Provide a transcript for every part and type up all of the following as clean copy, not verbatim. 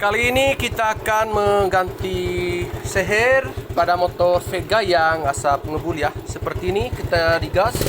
Kali ini kita akan mengganti seher pada motor Vega yang asap ngebul ya. Seperti ini, kita digas.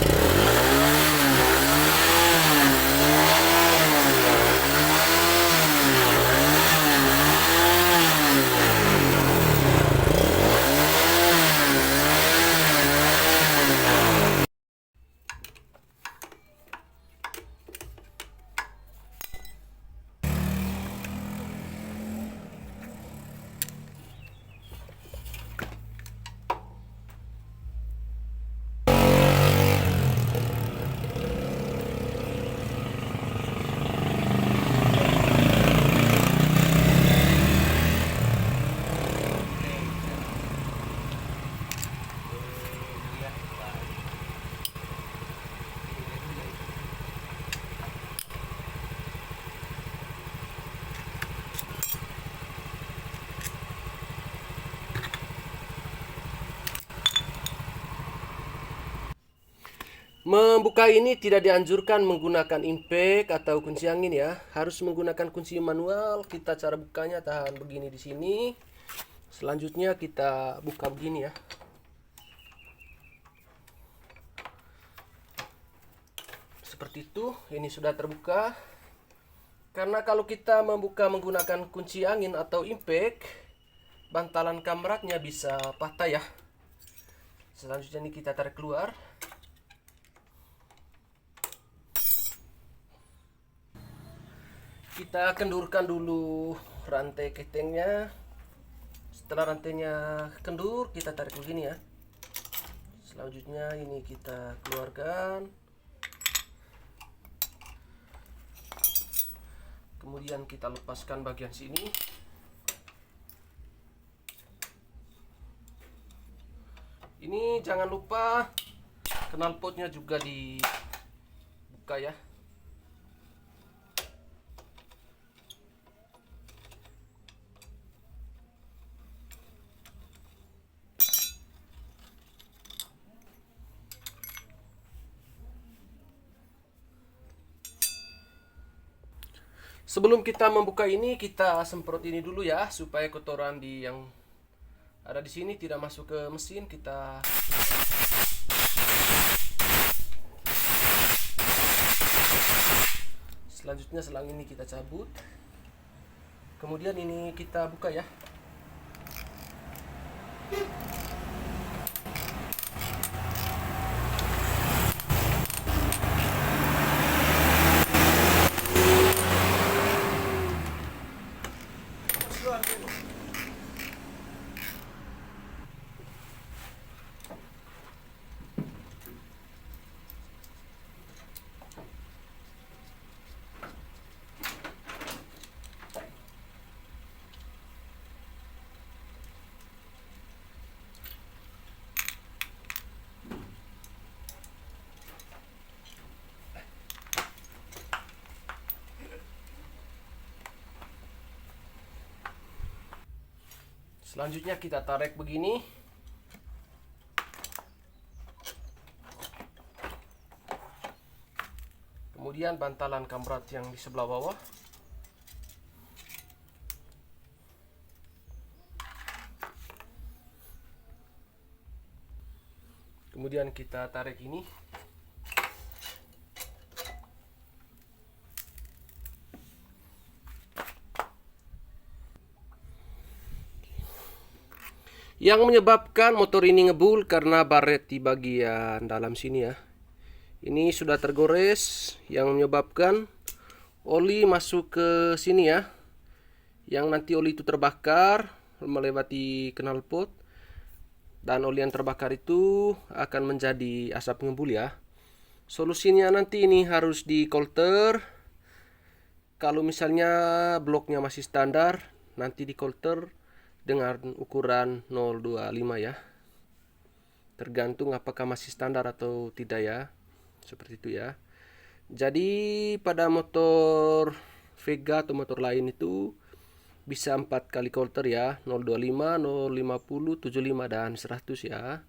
Membuka ini tidak dianjurkan menggunakan impact atau kunci angin ya. Harus menggunakan kunci manual. Kita cara bukanya tahan begini di sini. Selanjutnya kita buka begini ya. Seperti itu, ini sudah terbuka. Karena kalau kita membuka menggunakan kunci angin atau impact, bantalan kamraknya bisa patah ya. Selanjutnya ini kita tarik keluar. Kita kendurkan dulu rantai ketengnya. Setelah rantainya kendur, kita tarik begini ya. Selanjutnya ini kita keluarkan. Kemudian kita lepaskan bagian sini. Ini jangan lupa knalpotnya juga dibuka ya. Sebelum kita membuka ini, kita semprot ini dulu ya, supaya kotoran yang ada di sini tidak masuk ke mesin. Kita selanjutnya selang ini kita cabut. Kemudian ini kita buka ya. Selanjutnya kita tarik begini. Kemudian bantalan kamrat yang di sebelah bawah. Kemudian kita tarik ini. Yang menyebabkan motor ini ngebul karena baret di bagian dalam sini ya. Ini sudah tergores, yang menyebabkan oli masuk ke sini ya. Yang nanti oli itu terbakar melewati knalpot, dan oli yang terbakar itu akan menjadi asap ngebul ya. Solusinya nanti ini harus di coulter. Kalau misalnya bloknya masih standar, nanti di coulter dengan ukuran 025 ya. Tergantung apakah masih standar atau tidak ya. Seperti itu ya. Jadi pada motor Vega atau motor lain itu bisa 4 kali coulter ya. 025, 050, 75 dan 100 ya.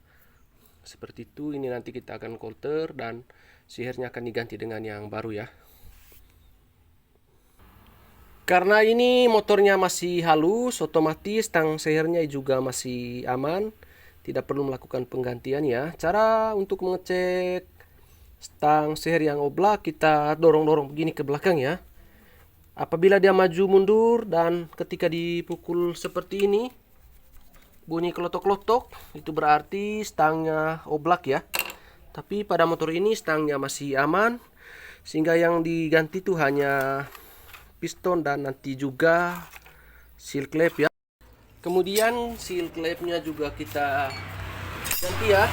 Seperti itu. Ini nanti kita akan coulter dan sehernya akan diganti dengan yang baru ya. Karena ini motornya masih halus, otomatis tang sehernya juga masih aman, tidak perlu melakukan penggantian ya. Cara untuk mengecek stang seher yang oblak, kita dorong-dorong begini ke belakang ya. Apabila dia maju mundur dan ketika dipukul seperti ini, bunyi kelotok-kelotok, itu berarti stangnya oblak ya. Tapi pada motor ini stangnya masih aman, sehingga yang diganti itu hanya piston dan nanti juga seal clamp ya. Kemudian seal clampnya juga kita ganti ya.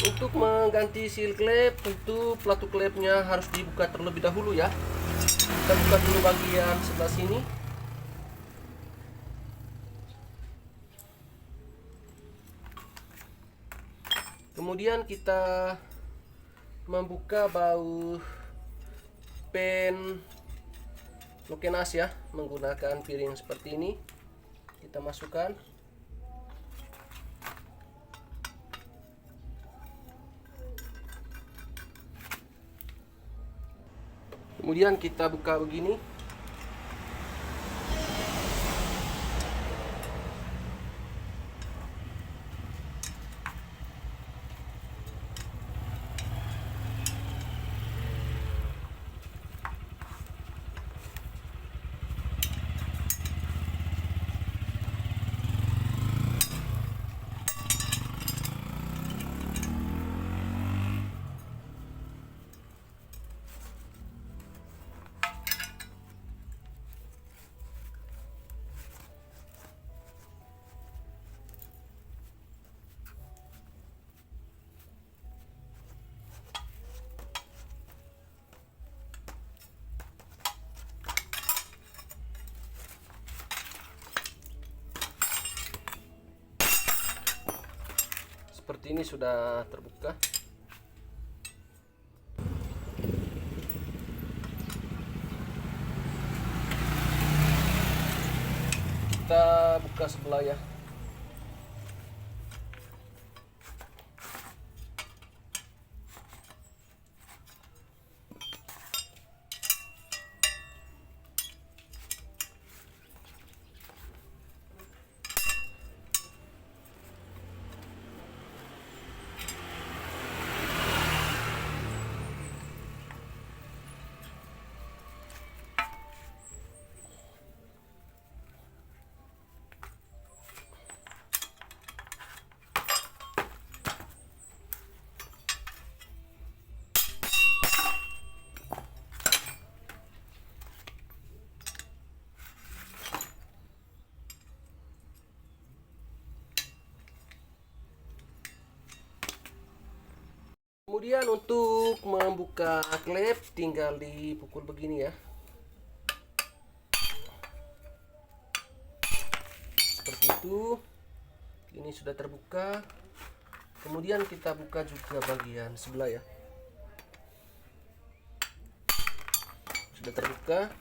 Untuk mengganti seal clamp, tentu pelatuk clampnya harus dibuka terlebih dahulu ya. Kita buka dulu bagian sebelah sini. Kemudian kita membuka baut pen lokenas ya, menggunakan piring seperti ini. Kita masukkan. Kemudian kita buka begini. Seperti ini sudah terbuka. Kita buka sebelah ya. Kemudian untuk membuka klep tinggal dipukul begini ya. Seperti itu. Ini sudah terbuka. Kemudian kita buka juga bagian sebelah ya. Sudah terbuka.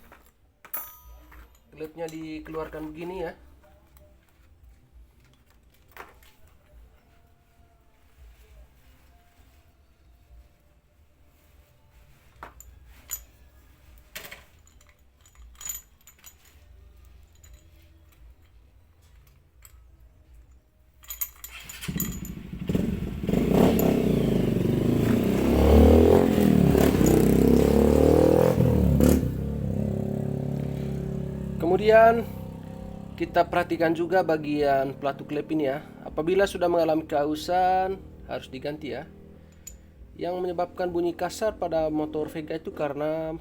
Klepnya dikeluarkan begini ya. Kemudian kita perhatikan juga bagian pelatuk klep ini ya. Apabila sudah mengalami keausan harus diganti ya. Yang menyebabkan bunyi kasar pada motor Vega itu karena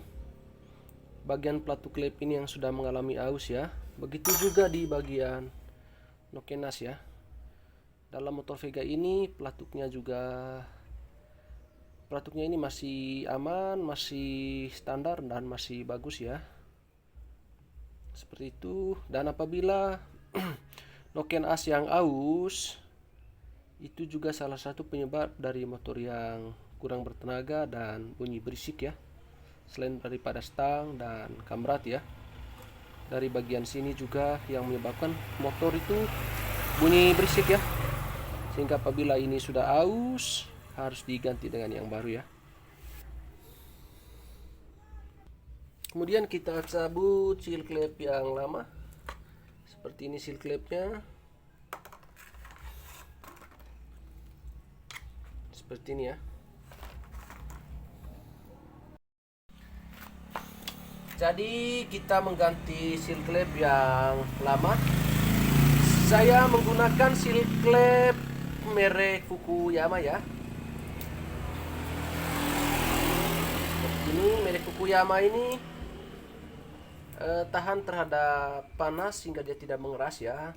bagian pelatuk klep ini yang sudah mengalami aus ya. Begitu juga di bagian nokenas ya. Dalam motor Vega ini pelatuknya ini masih aman, masih standar dan masih bagus ya. Seperti itu. Dan apabila noken as yang aus, itu juga salah satu penyebab dari motor yang kurang bertenaga dan bunyi berisik ya. Selain daripada stang dan kamrat ya, dari bagian sini juga yang menyebabkan motor itu bunyi berisik ya. Sehingga apabila ini sudah aus harus diganti dengan yang baru ya. Kemudian kita cabut seal clamp yang lama. Seperti ini seal clampnya. Seperti ini ya. Jadi kita mengganti seal clamp yang lama. Saya menggunakan seal clamp merek Fukuyama ya. Seperti ini merek Fukuyama ini tahan terhadap panas hingga dia tidak mengeras ya.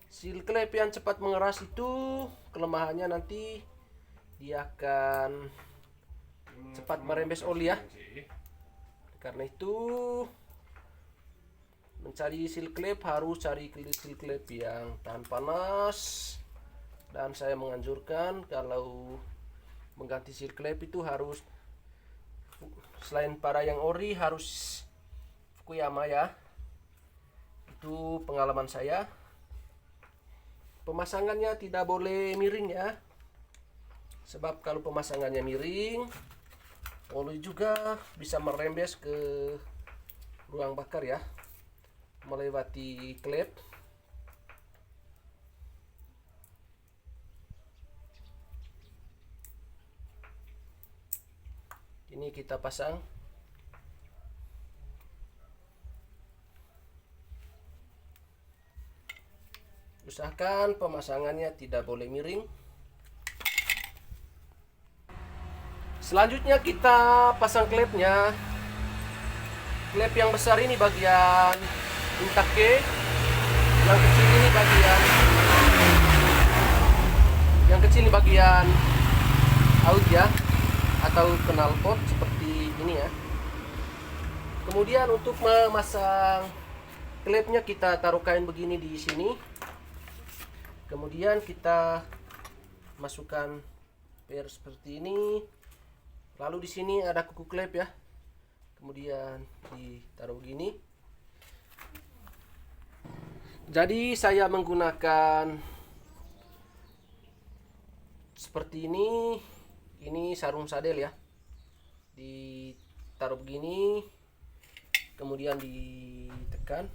Seal clamp yang cepat mengeras itu kelemahannya nanti dia akan cepat merembes oli ya. Karena itu mencari seal clamp harus cari seal clamp yang tahan panas, dan saya menganjurkan kalau mengganti seal clamp itu harus selain para yang ori harus Fukuyama ya. Itu pengalaman saya. Pemasangannya tidak boleh miring ya. Sebab kalau pemasangannya miring, oli juga bisa merembes ke ruang bakar ya, melewati klep. Ini kita pasang. Usahakan pemasangannya tidak boleh miring. Selanjutnya kita pasang klepnya. Klep yang besar ini bagian intake, yang kecil ini bagian out ya, atau knalpot seperti ini ya. Kemudian untuk memasang klepnya kita taruh kain begini di sini. Kemudian kita masukkan per seperti ini. Lalu di sini ada kuku klep ya. Kemudian ditaruh begini. Jadi saya menggunakan seperti ini. Ini sarung sadel ya. Ditaruh begini. Kemudian ditekan.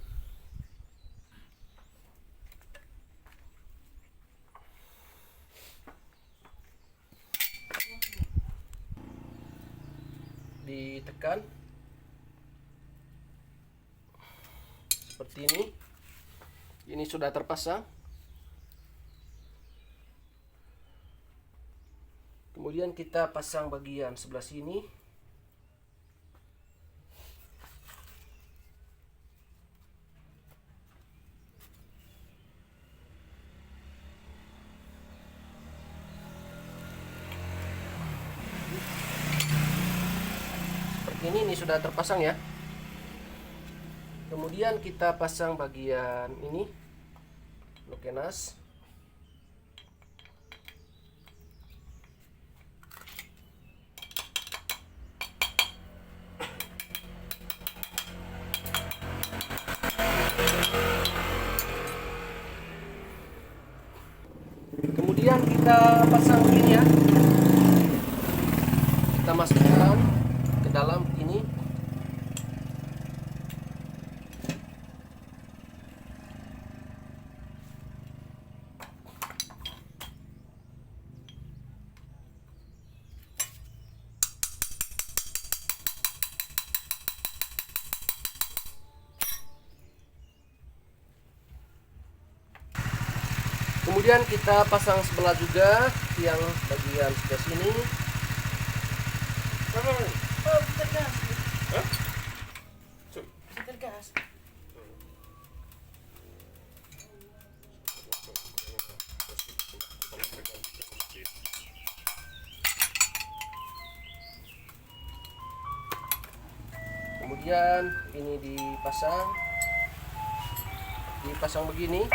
Ditekan seperti ini sudah terpasang. Kemudian kita pasang bagian sebelah sini. Ini sudah terpasang ya. Kemudian kita pasang bagian ini lokenas. Kemudian kita pasang ini ya. Kita masukkan ke dalam ini. Kemudian kita pasang sebelah juga yang bagian sebelah sini. Kemudian ini dipasang begini.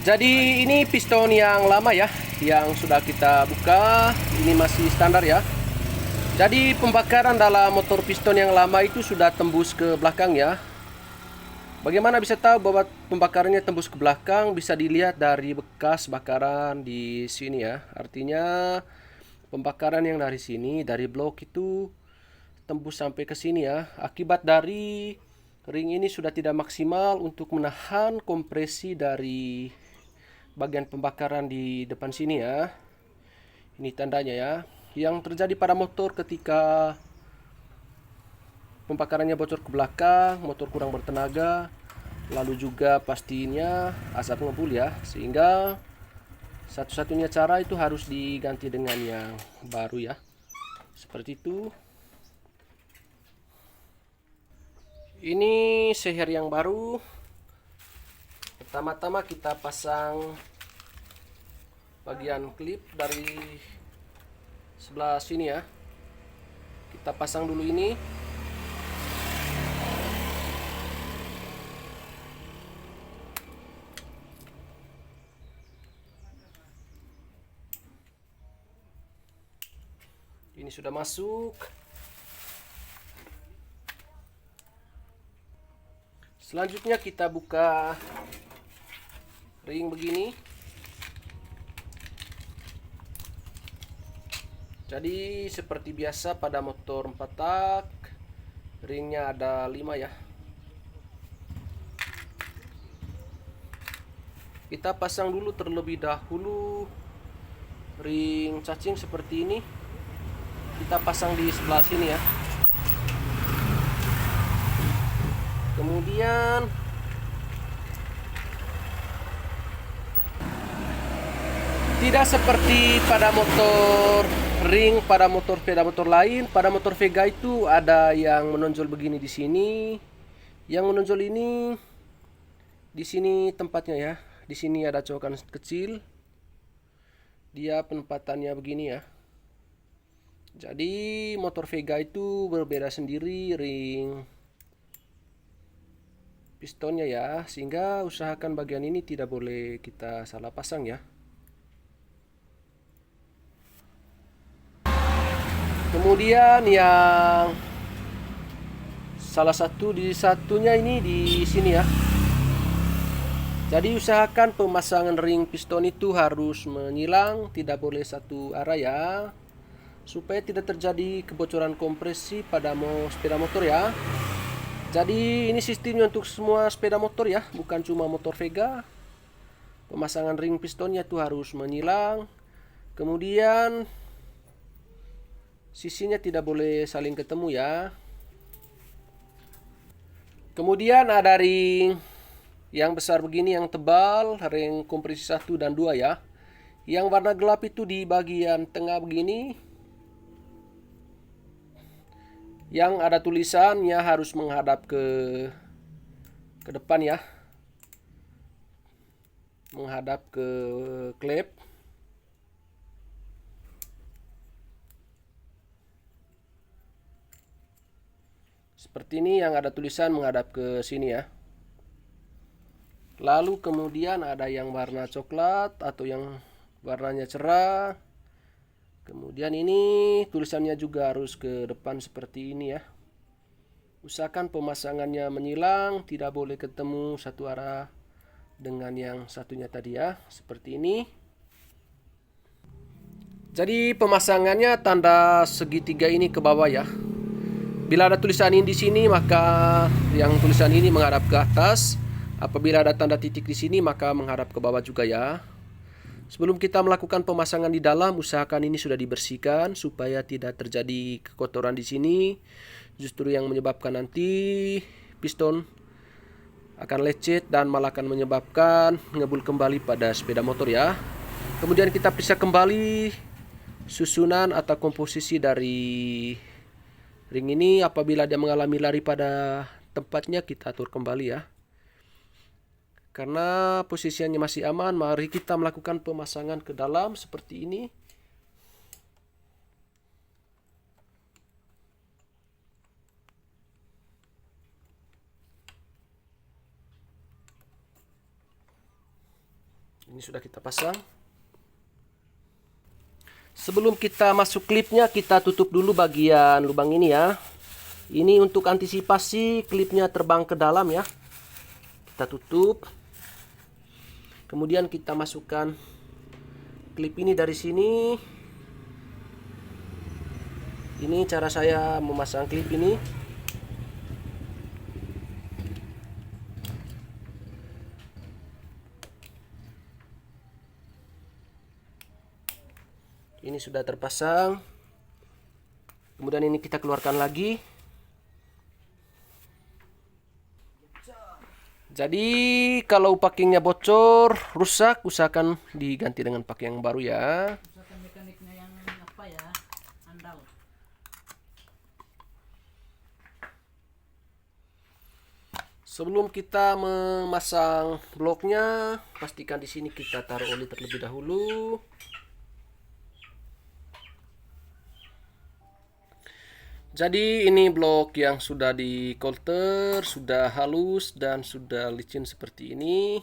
Jadi ini piston yang lama ya, yang sudah kita buka. Ini masih standar ya. Jadi pembakaran dalam motor piston yang lama itu sudah tembus ke belakang ya. Bagaimana bisa tahu bahwa pembakarannya tembus ke belakang? Bisa dilihat dari bekas bakaran di sini ya. Artinya pembakaran yang dari sini, dari blok itu tembus sampai ke sini ya. Akibat dari ring ini sudah tidak maksimal untuk menahan kompresi dari bagian pembakaran di depan sini ya. Ini tandanya ya. Yang terjadi pada motor ketika pembakarannya bocor ke belakang, motor kurang bertenaga, lalu juga pastinya asap ngebul ya. Sehingga satu-satunya cara itu harus diganti dengan yang baru ya. Seperti itu. Ini seher yang baru. Pertama-tama kita pasang bagian klip dari sebelah sini ya. Kita pasang dulu ini. Ini sudah masuk. Selanjutnya kita buka ring begini. Jadi seperti biasa pada motor 4 tak, ringnya ada 5 ya. Kita pasang dulu terlebih dahulu ring cacing seperti ini. Kita pasang di sebelah sini ya. Kemudian tidak seperti pada motor ring, pada motor sepeda motor lain, pada motor Vega itu ada yang menonjol begini di sini. Yang menonjol ini di sini tempatnya ya. Di sini ada colokan kecil. Dia penempatannya begini ya. Jadi motor Vega itu berbeda sendiri ring pistonnya ya, sehingga usahakan bagian ini tidak boleh kita salah pasang ya. Kemudian yang salah satu di satunya ini di sini ya. Jadi usahakan pemasangan ring piston itu harus menyilang, tidak boleh satu arah ya, supaya tidak terjadi kebocoran kompresi pada sepeda motor ya. Jadi ini sistemnya untuk semua sepeda motor ya, bukan cuma motor Vega. Pemasangan ring pistonnya itu harus menyilang. Kemudian sisinya tidak boleh saling ketemu ya. Kemudian ada ring yang besar begini yang tebal, ring kompresi 1 dan 2 ya. Yang warna gelap itu di bagian tengah begini. Yang ada tulisannya harus menghadap ke depan ya. Menghadap ke klep. Seperti ini yang ada tulisan menghadap ke sini ya. Lalu kemudian ada yang warna coklat atau yang warnanya cerah. Kemudian ini tulisannya juga harus ke depan seperti ini ya. Usahakan pemasangannya menyilang, tidak boleh ketemu satu arah dengan yang satunya tadi ya, seperti ini. Jadi pemasangannya tanda segitiga ini ke bawah ya. Bila ada tulisan ini di sini, maka yang tulisan ini menghadap ke atas. Apabila ada tanda titik di sini, maka menghadap ke bawah juga ya. Sebelum kita melakukan pemasangan di dalam, usahakan ini sudah dibersihkan supaya tidak terjadi kekotoran di sini. Justru yang menyebabkan nanti piston akan lecet dan malah akan menyebabkan ngebul kembali pada sepeda motor ya. Kemudian kita periksa kembali susunan atau komposisi dari ring ini. Apabila dia mengalami lari pada tempatnya, kita atur kembali ya. Karena posisinya masih aman, mari kita melakukan pemasangan ke dalam seperti ini. Ini sudah kita pasang. Sebelum kita masuk klipnya, kita tutup dulu bagian lubang ini ya. Ini untuk antisipasi klipnya terbang ke dalam ya. Kita tutup. Kemudian kita masukkan klip ini dari sini. Ini cara saya memasang klip ini. Ini sudah terpasang. Kemudian ini kita keluarkan lagi. Jadi kalau packingnya bocor, rusak, usahakan diganti dengan pakai yang baru ya. Usahakan mekaniknya yang apa ya, andal. Sebelum kita memasang bloknya, pastikan di sini kita taruh oli terlebih dahulu. Jadi ini blok yang sudah di coulter, sudah halus dan sudah licin seperti ini.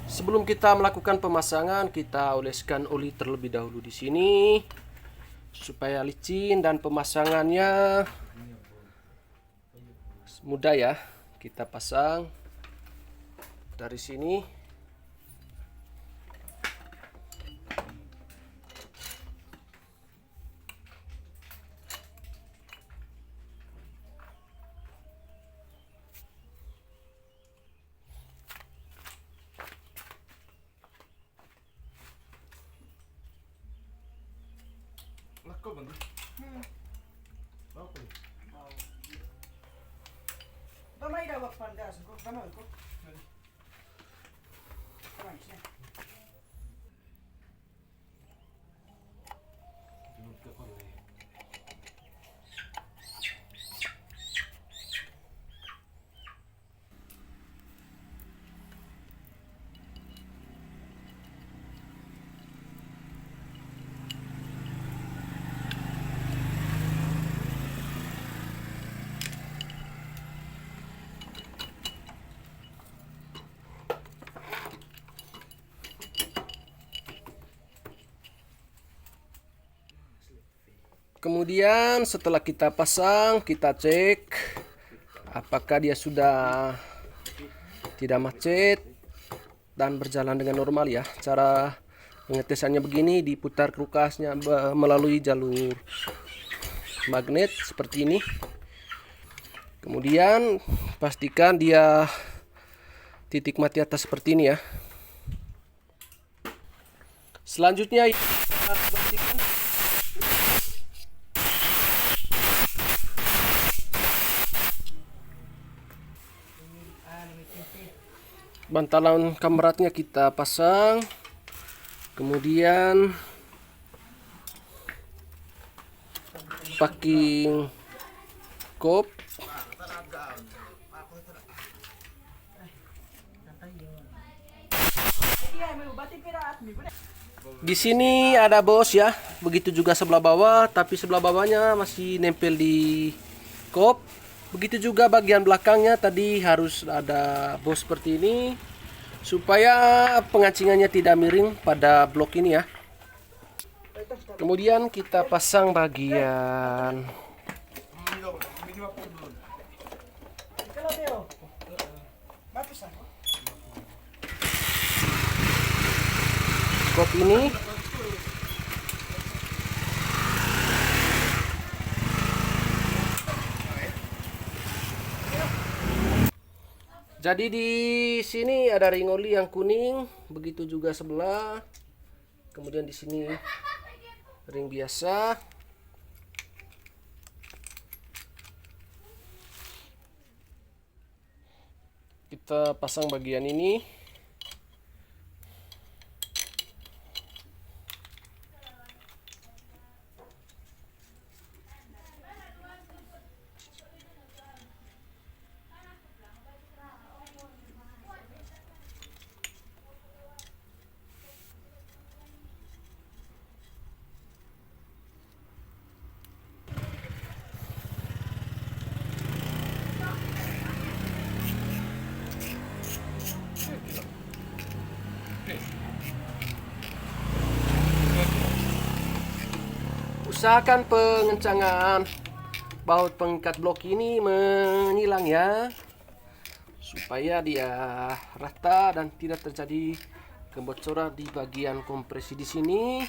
Sebelum kita melakukan pemasangan, kita oleskan oli terlebih dahulu di sini supaya licin dan pemasangannya mudah ya. Kita pasang dari sini. Kau bantu? Apa? Damai dah buat pandas, kau damai kau. Kemudian setelah kita pasang, kita cek apakah dia sudah tidak macet dan berjalan dengan normal ya. Cara pengetesannya begini, diputar kulkasnya melalui jalur magnet seperti ini. Kemudian pastikan dia titik mati atas seperti ini ya. Selanjutnya bantalan kamratnya kita pasang, kemudian packing kop. Di sini ada bos ya, begitu juga sebelah bawah, tapi sebelah bawahnya masih nempel di kop. Begitu juga bagian belakangnya tadi harus ada bos seperti ini supaya pengancingannya tidak miring pada blok ini ya. Kemudian kita pasang bagian kop ini. Jadi di sini ada ring oli yang kuning, begitu juga sebelah. Kemudian di sini ring biasa. Kita pasang bagian ini. Usahakan pengencangan baut pengikat blok ini menyilang ya, supaya dia rata dan tidak terjadi kebocoran di bagian kompresi di sini.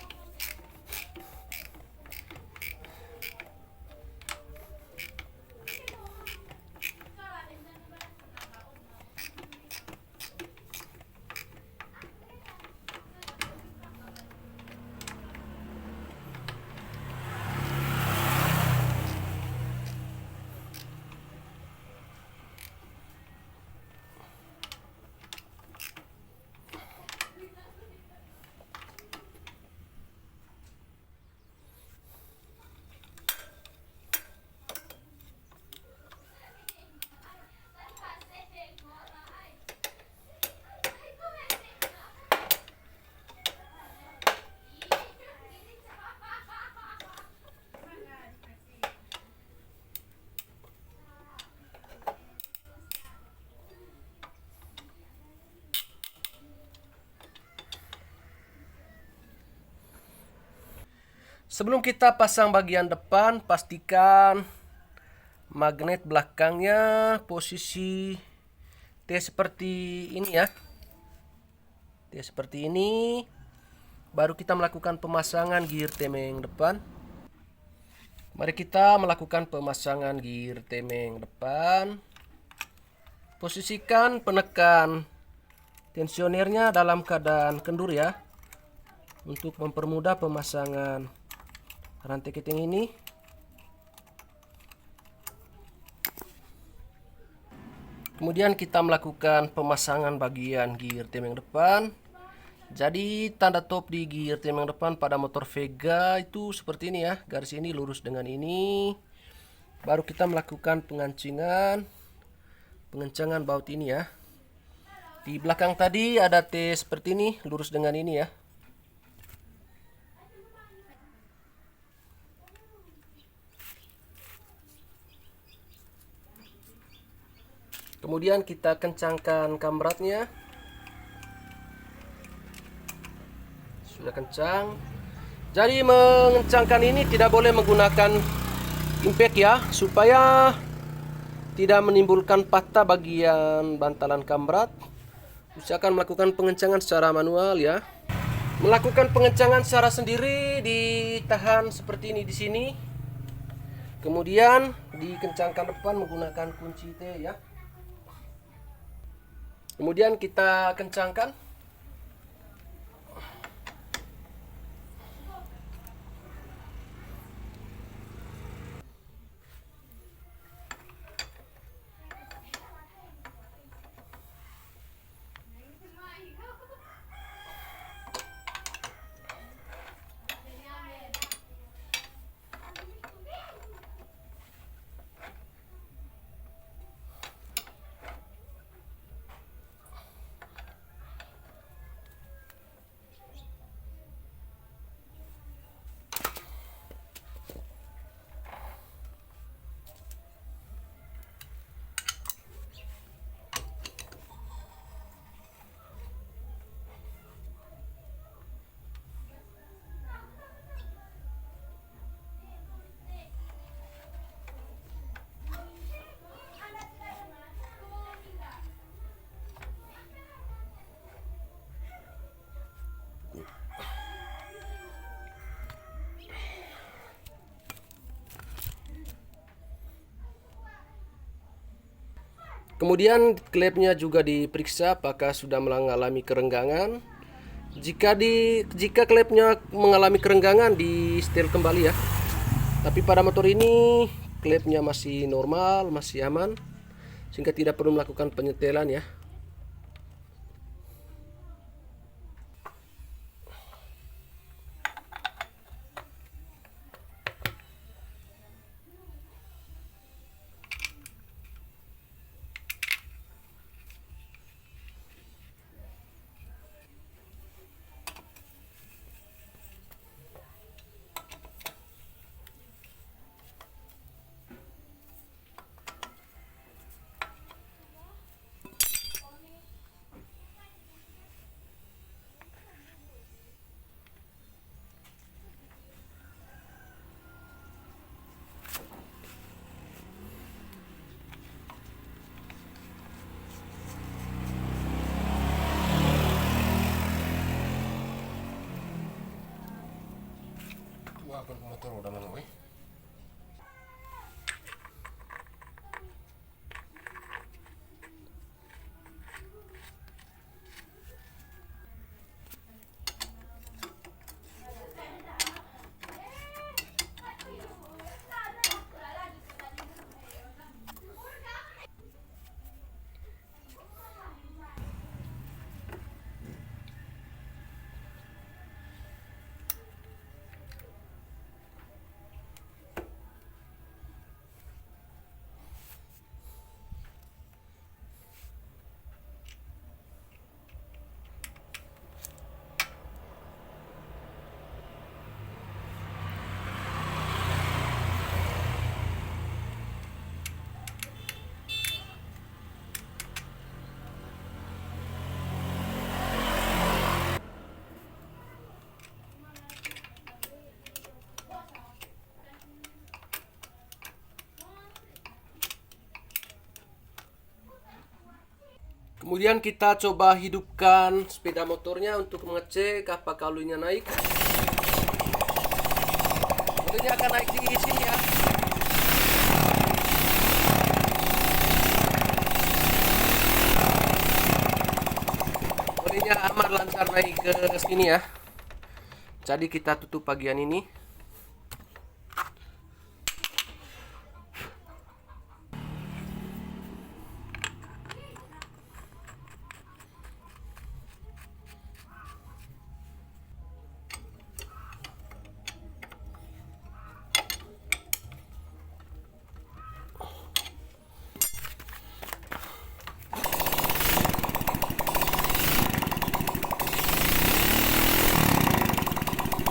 Sebelum kita pasang bagian depan, pastikan magnet belakangnya posisi T seperti ini ya. T seperti ini. Baru kita melakukan pemasangan gear temeng depan. Mari kita melakukan pemasangan gear temeng depan. Posisikan penekan tensionernya dalam keadaan kendur ya, untuk mempermudah pemasangan rantai keting ini. Kemudian kita melakukan pemasangan bagian gear temeng depan. Jadi tanda top di gear temeng depan pada motor Vega itu seperti ini ya, garis ini lurus dengan ini. Baru kita melakukan pengencangan baut ini ya. Di belakang tadi ada T seperti ini, lurus dengan ini ya. Kemudian kita kencangkan kamberatnya. Sudah kencang. Jadi mengencangkan ini tidak boleh menggunakan impact ya, supaya tidak menimbulkan patah bagian bantalan kamberat. Usahakan melakukan pengencangan secara manual ya. Melakukan pengencangan secara sendiri, ditahan seperti ini di sini. Kemudian dikencangkan depan menggunakan kunci T ya. Kemudian kita kencangkan. Kemudian klepnya juga diperiksa apakah sudah mengalami kerenggangan. Jika klepnya mengalami kerenggangan, di setel kembali ya. Tapi pada motor ini klepnya masih normal, masih aman, sehingga tidak perlu melakukan penyetelan ya. Apa motor udah mana, weh? Kemudian kita coba hidupkan sepeda motornya untuk mengecek apakah olinya naik. Olinya akan naik di sini ya. Olinya aman lancar naik ke sini ya. Jadi kita tutup bagian ini.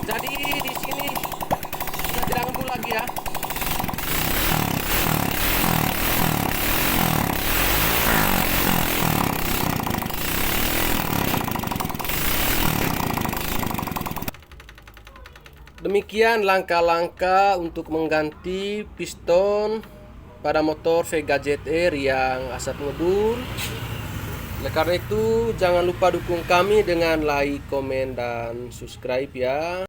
Jadi di sini sudah tidak ngebul lagi ya. Demikian langkah-langkah untuk mengganti piston pada motor Vega ZR yang asap ngebul. Oleh karena itu, jangan lupa dukung kami dengan like, komen, dan subscribe ya.